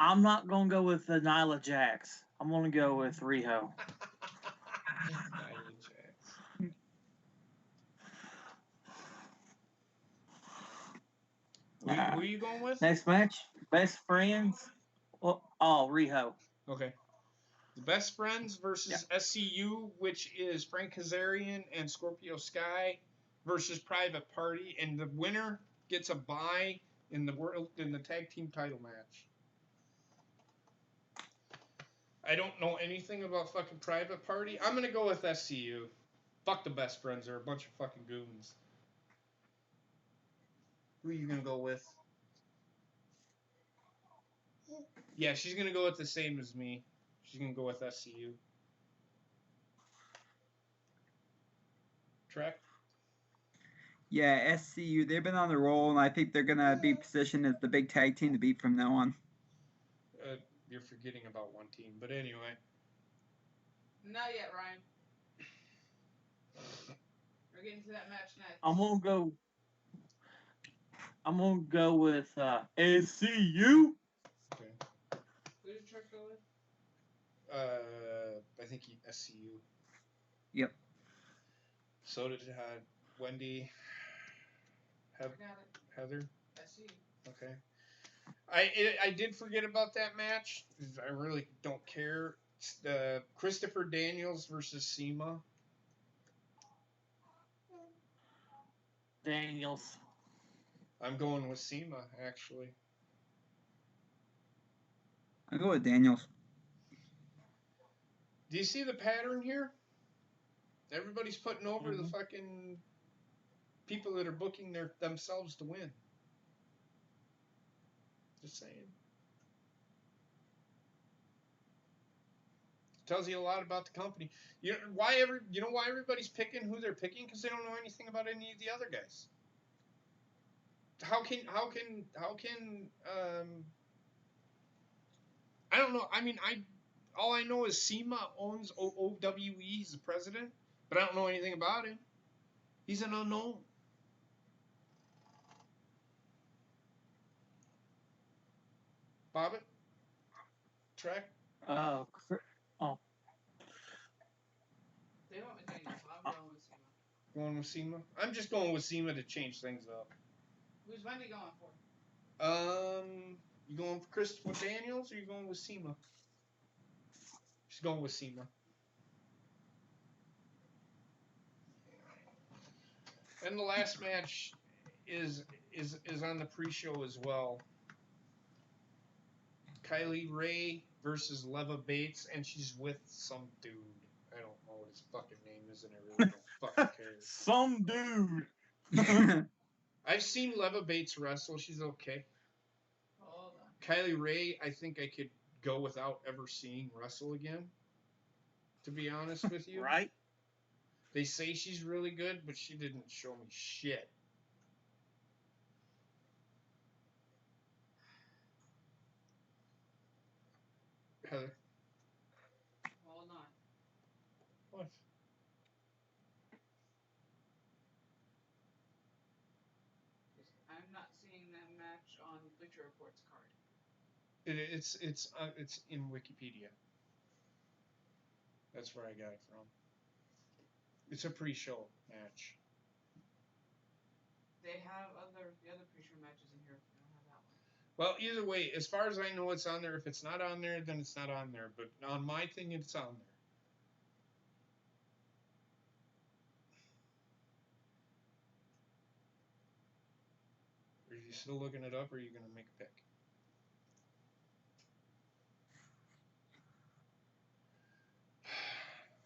I'm not gonna go with Nyla Jax. I'm gonna go with Riho. Nyla Jax. Who are you going with? Next match, best friends. Oh, Riho. Okay. The Best Friends versus SCU, which is Frank Kazarian and Scorpio Sky versus Private Party, and the winner gets a bye in the tag team title match. I don't know anything about fucking Private Party. I'm gonna go with SCU. Fuck the Best Friends. They're a bunch of fucking goons. Who are you gonna go with? Yeah, she's gonna go with the same as me. She's gonna go with SCU. Trek? Yeah, SCU, they've been on the roll, and I think they're going to be positioned as the big tag team to beat from now on. You're forgetting about one team, but anyway. Not yet, Ryan. We're getting to that match next. I'm gonna go with SCU. Okay. Who did Trek go with? I think SCU. Yep. So did Wendy. I got it. Heather. SCU. Okay. I did forget about that match. I really don't care. It's Christopher Daniels versus SEMA. Daniels. I'm going with SEMA, actually. I'll go with Daniels. Do you see the pattern here? Everybody's putting over the fucking people that are booking themselves to win. Just saying. Tells you a lot about the company. You know why everybody's picking who they're picking? Because they don't know anything about any of the other guys. How can I don't know. I mean, all I know is SEMA owns OWE. He's the president, but I don't know anything about him. He's an unknown. Bobbitt? Trek? Oh. They went with Daniels, so I'm going with SEMA. Going with SEMA? I'm just going with SEMA to change things up. Who's Wendy going for? You going for Christopher Daniels or you going with SEMA? She's going with SEMA. And the last match is on the pre-show as well. Kylie Ray versus Leva Bates, and she's with some dude. I don't know what his fucking name is, and I really don't fucking care. Some dude. I've seen Leva Bates wrestle. She's okay. Hold on. Kylie Ray, I think I could go without ever seeing wrestle again, to be honest with you. Right? They say she's really good, but she didn't show me shit. Heather. Hold on. What? I'm not seeing that match on Bleacher Report's card. It's in Wikipedia. That's where I got it from. It's a pre-show match. They have the other pre-show matches in here. They don't have that one. Well, either way, as far as I know, it's on there. If it's not on there, then it's not on there. But on my thing, it's on there. Are you still looking it up, or are you going to make a pick?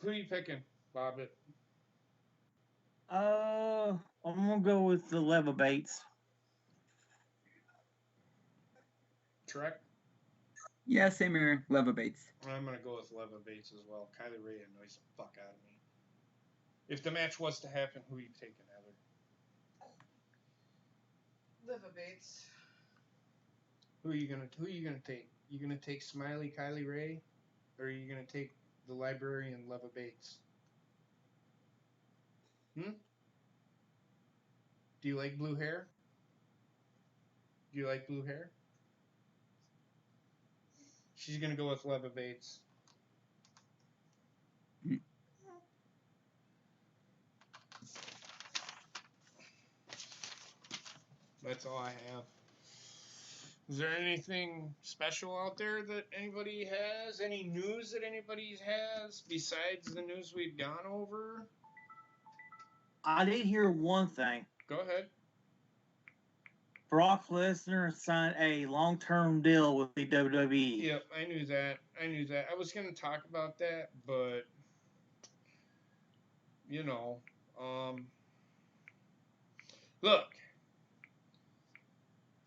Who are you picking, Bobbitt? I'm gonna go with the Leva Bates. Trek? Yeah, same here. Leva Bates. I'm going to go with Leva Bates as well. Kylie Ray annoys the fuck out of me. If the match was to happen, who are you taking, Heather? Leva Bates. Who are you gonna take? You gonna take Smiley Kylie Ray, or are you gonna take the librarian Leva Bates? Do you like blue hair? Do you like blue hair? She's gonna go with Leva Bates. That's all I have. Is there anything special out there that anybody has? Any news that anybody has besides the news we've gone over? I did hear one thing. Go ahead. Brock Lesnar signed a long-term deal with the WWE. Yep, I knew that. I was going to talk about that, but you know, look,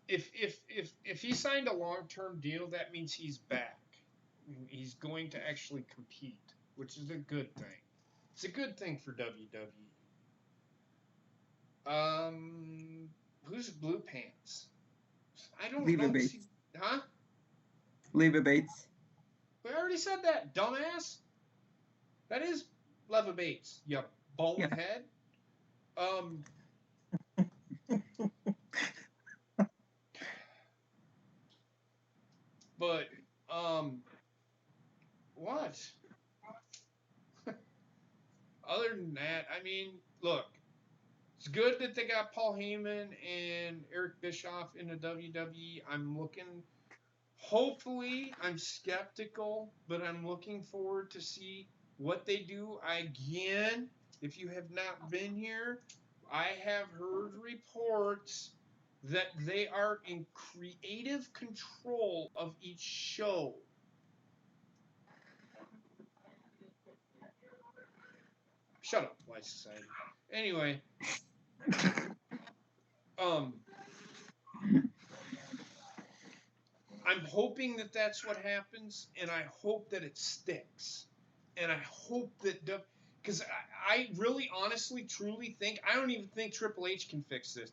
if he signed a long-term deal, that means he's back. He's going to actually compete, which is a good thing. It's a good thing for WWE. Who's Blue Pants? I don't Leva know. Bates. Huh? Leva Bates. We already said that, dumbass. That is Leva Bates, you bald head. But, what? Other than that, I mean, look, it's good that they got Paul Heyman and Eric Bischoff in the WWE. Hopefully, I'm skeptical, but I'm looking forward to see what they do. Again, if you have not been here, I have heard reports that they are in creative control of each show. Shut up, Wise Society. Anyway, I'm hoping that that's what happens, and I hope that it sticks. And I hope that because I really, honestly, truly think, I don't even think Triple H can fix this.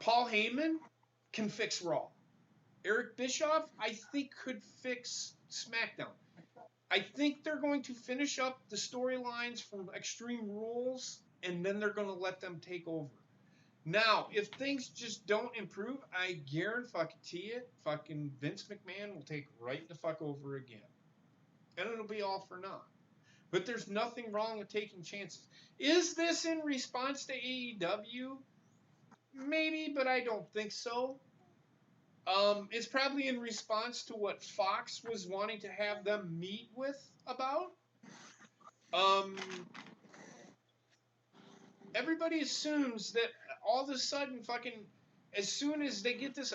Paul Heyman can fix Raw. Eric Bischoff, I think, could fix SmackDown. I think they're going to finish up the storylines from Extreme Rules, and then they're going to let them take over. Now, if things just don't improve, I guarantee it, fucking Vince McMahon will take right the fuck over again. And it'll be all for naught. But there's nothing wrong with taking chances. Is this in response to AEW? Maybe, but I don't think so. It's probably in response to what Fox was wanting to have them meet with about. Everybody assumes that all of a sudden, fucking, as soon as they get this,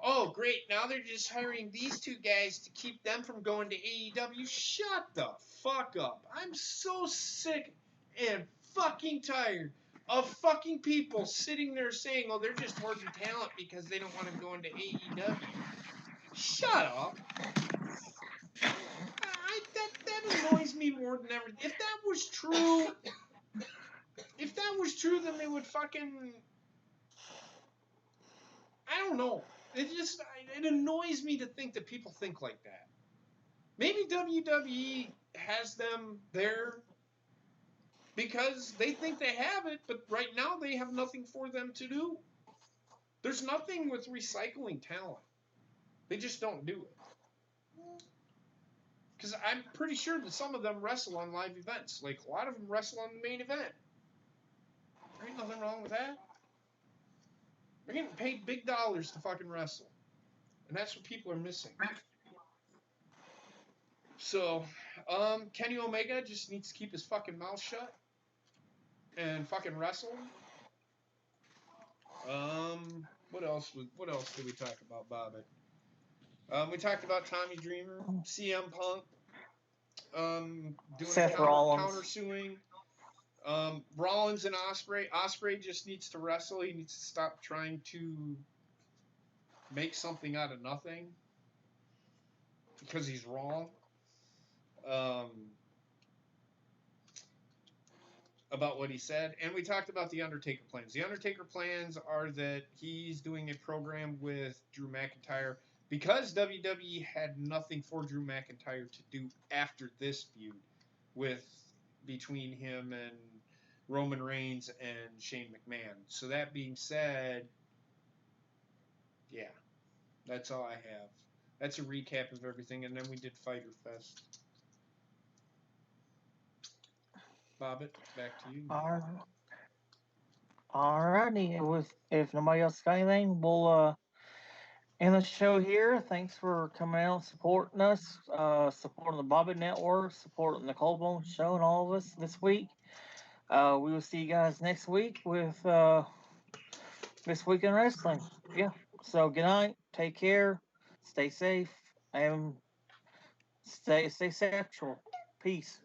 oh great, now they're just hiring these two guys to keep them from going to AEW. Shut the fuck up. I'm so sick and fucking tired of fucking people sitting there saying, oh, they're just hoarding talent because they don't want to go into AEW. Shut up. That annoys me more than ever. If that was true, then they would fucking, I don't know. It annoys me to think that people think like that. Maybe WWE has them there because they think they have it, but right now they have nothing for them to do. There's nothing with recycling talent. They just don't do it. Because I'm pretty sure that some of them wrestle on live events. Like, a lot of them wrestle on the main event. There ain't nothing wrong with that. They're getting paid big dollars to fucking wrestle. And that's what people are missing. So, Kenny Omega just needs to keep his fucking mouth shut. And fucking wrestle. What else did we talk about, Bobbit? We talked about Tommy Dreamer, CM Punk, doing Seth Rollins. countersuing. Rollins and Ospreay. Ospreay just needs to wrestle. He needs to stop trying to make something out of nothing because he's wrong. About what he said. And we talked about the Undertaker plans. The Undertaker plans are that he's doing a program with Drew McIntyre because WWE had nothing for Drew McIntyre to do after this feud between him and Roman Reigns and Shane McMahon. So that being said, yeah, that's all I have. That's a recap of everything, and then we did Fyter Fest. Bobbit, back to you. Alrighty. If nobody else got anything, we'll end the show here. Thanks for coming out, supporting us, supporting the Bobby Network, supporting the Cold Bone Show, and all of us this week. We will see you guys next week with This Week in Wrestling. Yeah. So good night. Take care. Stay safe and stay sexual. Peace.